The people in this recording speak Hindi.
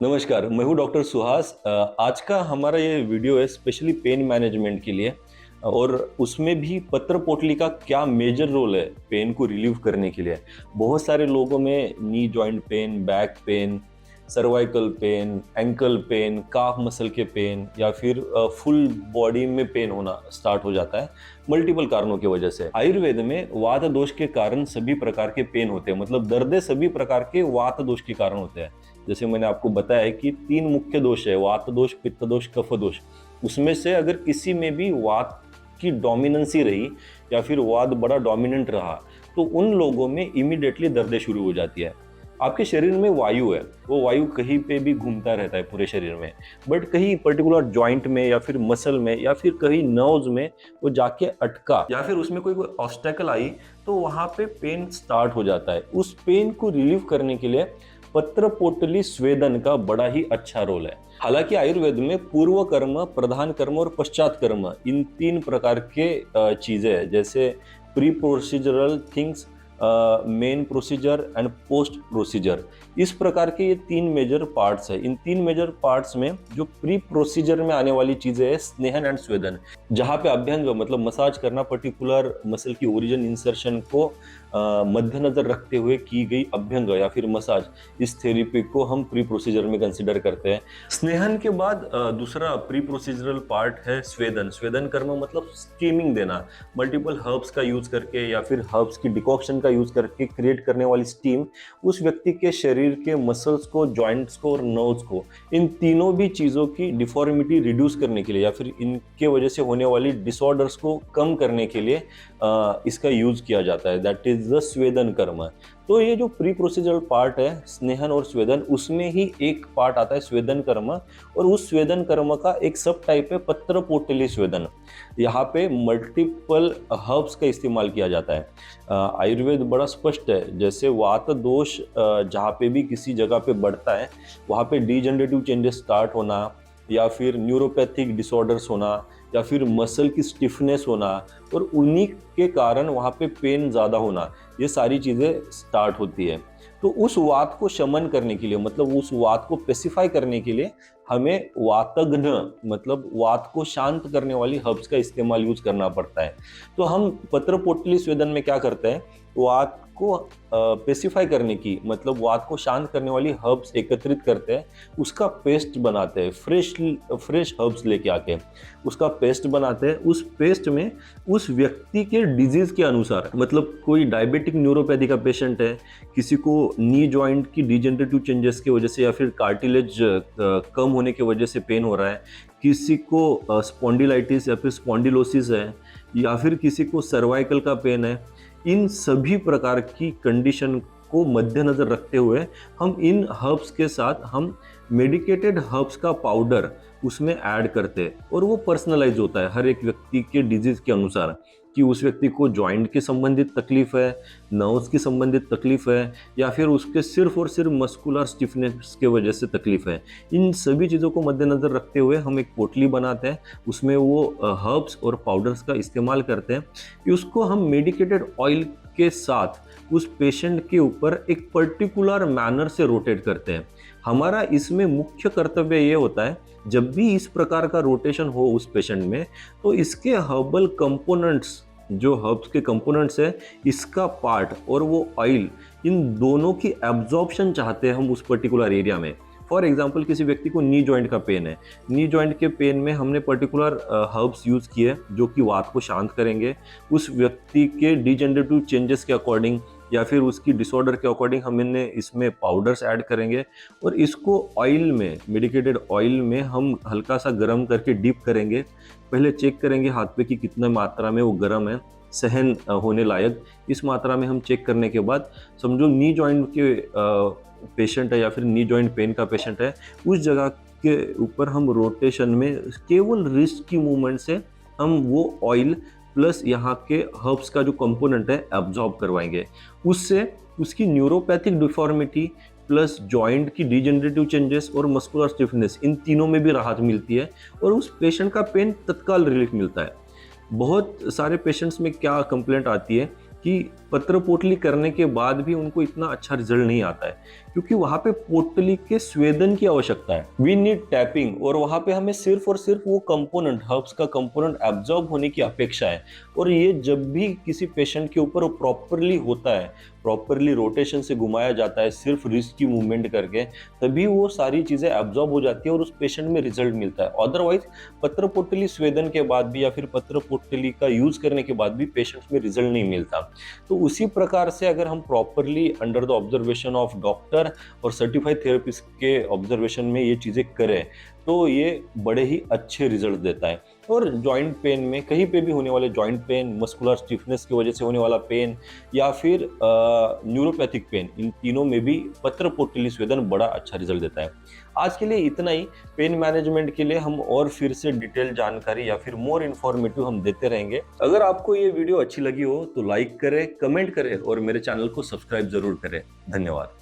नमस्कार, मैं हूँ डॉक्टर सुहास। आज का हमारा ये वीडियो है स्पेशली पेन मैनेजमेंट के लिए। और उसमें भी पत्र पोटली का क्या मेजर रोल है पेन को रिलीव करने के लिए। बहुत सारे लोगों में knee joint pain, back pain, cervical pain, ankle pain, calf muscle के पेन या फिर फुल बॉडी में पेन होना स्टार्ट हो जाता है मल्टीपल कारणों की वजह से। आयुर्वेद में वात दोष के कारण सभी प्रकार के पेन होते हैं, मतलब दर्द सभी प्रकार के वात दोष के कारण होते हैं। जैसे मैंने आपको बताया है कि 3 मुख्य दोष है, वात दोष, पित्त दोष, कफ दोष। उसमें से अगर किसी में भी वात की डोमिनेंसी रही या फिर वात बड़ा डोमिनेंट रहा तो उन लोगों में इमीडिएटली दर्द शुरू हो जाती है। आपके शरीर में वायु है, वो वायु कहीं पे भी घूमता रहता है पूरे शरीर में, बट कहीं पर्टिकुलर जॉइंट में या फिर मसल में या फिर कहीं नर्व्स में वो जाके अटका या फिर उसमें कोई ऑब्स्टेकल आई तो वहां पे पेन स्टार्ट हो जाता है। उस पेन को रिलीव करने के लिए पत्र पोटली स्वेदन का बड़ा ही अच्छा रोल है। हालांकि आयुर्वेद में पूर्व कर्म, प्रधान कर्म और पश्चात कर्म, इन 3 प्रकार के चीजें हैं, जैसे pre procedural things, main procedure and post procedure. इस प्रकार के ये 3 मेजर पार्ट्स है। इन 3 मेजर पार्ट्स में जो प्री प्रोसीजर में आने वाली चीजें है स्नेहन एंड स्वेदन, जहाँ पे अभ्यंग मतलब मसाज करना, पर्टिकुलर मसल की ओरिजिन इंसर्शन को मद्देनजर रखते हुए की गई अभ्यंग या फिर मसाज, इस थेरेपी को हम प्री प्रोसीजर में कंसिडर करते हैं। स्नेहन के बाद दूसरा प्री प्रोसीजरल पार्ट है स्वेदन। स्वेदन कर्म मतलब स्टीमिंग देना, मल्टीपल हर्ब्स का यूज करके या फिर हर्ब्स की डिकॉक्शन का यूज करके क्रिएट करने वाली स्टीम उस व्यक्ति के शरीर के मसल्स को, जॉइंट्स को और नर्व्स को, इन तीनों भी चीजों की डिफॉर्मिटी रिड्यूस करने के लिए या फिर इनके वजह से होने वाली डिसऑर्डर्स को कम करने के लिए इसका यूज किया जाता है। दैट इज द स्वेदन कर्म। तो ये जो प्री प्रोसीजरल पार्ट है स्नेहन और स्वेदन, उसमें ही एक पार्ट आता है स्वेदन कर्म, और उस स्वेदन कर्म का एक सब टाइप है पत्र पोटली स्वेदन। यहाँ पे मल्टीपल हर्ब्स का इस्तेमाल किया जाता है। आयुर्वेद बड़ा स्पष्ट है, जैसे वात दोष जहाँ पे भी किसी जगह पे बढ़ता है वहाँ पे डीजनरेटिव चेंजेस स्टार्ट होना या फिर न्यूरोपैथिक डिसऑर्डर्स होना या फिर मसल की स्टिफनेस होना और उन्हीं के कारण वहाँ पे पेन ज़्यादा होना, ये सारी चीज़ें स्टार्ट होती है। तो उस वात को शमन करने के लिए, मतलब उस वात को पेसिफाई करने के लिए हमें वातघ्न मतलब वात को शांत करने वाली हर्ब्स का इस्तेमाल यूज करना पड़ता है। तो हम पत्र पोटली स्वेदन में क्या करते हैं, वात को पेसिफाई करने की मतलब वात को शांत करने वाली हर्ब्स एकत्रित करते हैं, उसका पेस्ट बनाते हैं। फ्रेश हर्ब्स लेके आके उसका पेस्ट बनाते हैं। उस पेस्ट में उस व्यक्ति के डिजीज के अनुसार, मतलब कोई डायबिटिक न्यूरोपैथी का पेशेंट है, किसी को नी जॉइंट की डिजेनरेटिव चेंजेस की वजह से या फिर कार्टिलेज कम होने की वजह से पेन हो रहा है, किसी को स्पॉन्डिलाइटिस या फिर स्पॉन्डिलोसिस है, या फिर किसी को सर्वाइकल का पेन है, इन सभी प्रकार की कंडीशन को मद्देनजर रखते हुए हम इन हर्ब्स के साथ हम मेडिकेटेड हर्ब्स का पाउडर उसमें ऐड करते हैं, और वो पर्सनलाइज होता है हर एक व्यक्ति के डिजीज के अनुसार कि उस व्यक्ति को जॉइंट के संबंधित तकलीफ है, नर्व्स की संबंधित तकलीफ है, या फिर उसके सिर्फ और सिर्फ मस्कुलर स्टिफनेस के वजह से तकलीफ है। इन सभी चीज़ों को मद्देनजर रखते हुए हम एक पोटली बनाते हैं, उसमें वो हर्ब्स और पाउडर्स का इस्तेमाल करते हैं कि उसको हम मेडिकेटेड ऑयल के साथ उस पेशेंट के ऊपर एक पर्टिकुलर मैनर से रोटेट करते हैं। हमारा इसमें मुख्य कर्तव्य ये होता है, जब भी इस प्रकार का रोटेशन हो उस पेशेंट में, तो इसके हर्बल कंपोनेंट्स, जो हर्ब्स के कंपोनेंट्स है, इसका पार्ट और वो ऑयल, इन दोनों की एब्जॉर्प्शन चाहते हैं हम उस पर्टिकुलर एरिया में। फॉर एग्जाम्पल किसी व्यक्ति को नी जॉइंट का पेन है, नी जॉइंट के पेन में हमने पर्टिकुलर हर्ब्स यूज़ किए जो कि वात को शांत करेंगे। उस व्यक्ति के डिजेनरेटिव चेंजेस के अकॉर्डिंग या फिर उसकी डिसऑर्डर के अकॉर्डिंग हमने इसमें पाउडर्स ऐड करेंगे, और इसको ऑयल में, मेडिकेटेड ऑयल में हम हल्का सा गर्म करके डीप करेंगे। पहले चेक करेंगे हाथ पे कि कितना मात्रा में वो गर्म है, सहन होने लायक। इस मात्रा में हम चेक करने के बाद समझो नी जॉइंट के पेशेंट है या फिर नी जॉइंट पेन का पेशेंट है, उस जगह के ऊपर हम रोटेशन में केवल रिस्ट की मूवमेंट से हम वो ऑयल प्लस यहाँ के हर्ब्स का जो कंपोनेंट है एब्जॉर्ब करवाएंगे। उससे उसकी न्यूरोपैथिक डिफॉर्मिटी प्लस जॉइंट की डिजेनरेटिव चेंजेस और मस्कुलर स्टिफनेस, इन तीनों में भी राहत मिलती है और उस पेशेंट का पेन तत्काल रिलीफ मिलता है। बहुत सारे पेशेंट्स में क्या कंप्लेंट आती है कि पत्र पोटली करने के बाद भी उनको इतना अच्छा रिजल्ट नहीं आता है, क्योंकि वहां पे पोटली के स्वेदन की आवश्यकता है। वी नीड टैपिंग, और वहां पे हमें सिर्फ और सिर्फ वो कंपोनेंट, हर्ब्स का कंपोनेंट एब्जॉर्ब होने की अपेक्षा है। और ये जब भी किसी पेशेंट के ऊपर प्रॉपरली होता है, प्रॉपरली रोटेशन से घुमाया जाता है सिर्फ रिस्ट की मूवमेंट करके, तभी वो सारी चीजें एब्जॉर्ब हो जाती है और उस पेशेंट में रिजल्ट मिलता है। अदरवाइज पत्र पोटली स्वेदन के बाद भी या फिर पत्र पोटली का यूज करने के बाद भी पेशेंट्स में रिजल्ट नहीं मिलता। तो उसी प्रकार से अगर हम properly under the observation of doctor और सर्टिफाइड थेरेपिस्ट के ऑब्जर्वेशन में ये चीजें करें, तो ये बड़े ही अच्छे रिजल्ट देता है। और जॉइंट पेन में, कहीं पे भी होने वाले जॉइंट पेन, मस्कुलर स्टिफनेस की वजह से होने वाला पेन, या फिर न्यूरोपैथिक पेन, इन तीनों में भी पत्र पोटली स्वेदन बड़ा अच्छा रिजल्ट देता है। आज के लिए इतना ही। पेन मैनेजमेंट के लिए हम और फिर से डिटेल जानकारी या फिर मोर इन्फॉर्मेटिव हम देते रहेंगे। अगर आपको ये वीडियो अच्छी लगी हो तो लाइक करें, कमेंट करें और मेरे चैनल को सब्सक्राइब जरूर करें। धन्यवाद।